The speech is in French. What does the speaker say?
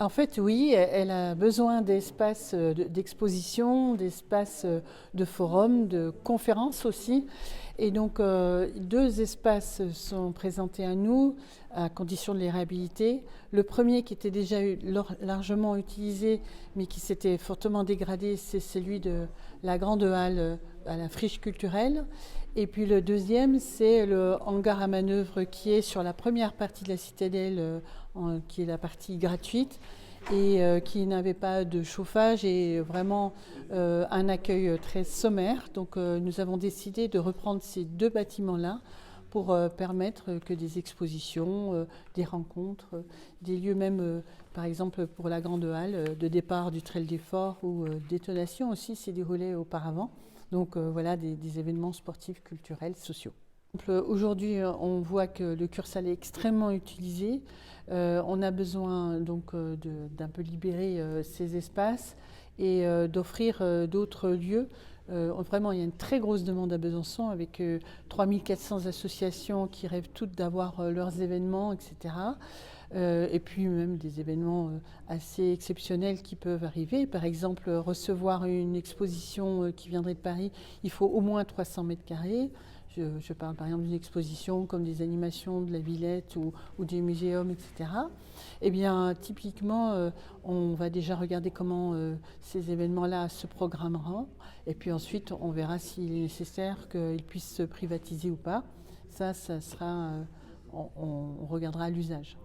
En fait, oui, elle a besoin d'espaces d'exposition, d'espaces de forum, de conférences aussi. Et donc, deux espaces sont présentés à nous, à condition de les réhabiliter. Le premier, qui était déjà largement utilisé, mais qui s'était fortement dégradé, c'est celui de la Grande Halle à la friche culturelle. Et puis le deuxième, c'est le hangar à manœuvre qui est sur la première partie de la citadelle, qui est la partie gratuite et qui n'avait pas de chauffage et vraiment un accueil très sommaire. Donc nous avons décidé de reprendre ces deux bâtiments-là pour permettre que des expositions, des rencontres, des lieux même, par exemple pour la Grande Halle, de départ du Trail des Forts ou détonation aussi s'est déroulé auparavant. Donc voilà des événements sportifs, culturels, sociaux. Aujourd'hui, on voit que le Cursal est extrêmement utilisé. On a besoin donc d'un peu libérer ces espaces et d'offrir d'autres lieux. Vraiment, il y a une très grosse demande à Besançon avec 3400 associations qui rêvent toutes d'avoir leurs événements, etc. Et puis même des événements assez exceptionnels qui peuvent arriver. Par exemple, recevoir une exposition qui viendrait de Paris, il faut au moins 300 mètres carrés. Je parle par exemple d'une exposition comme des animations de la Villette ou des muséums, etc. Eh bien, typiquement, on va déjà regarder comment ces événements-là se programmeront. Et puis ensuite, on verra s'il est nécessaire qu'ils puissent se privatiser ou pas. Ça sera, on regardera à l'usage.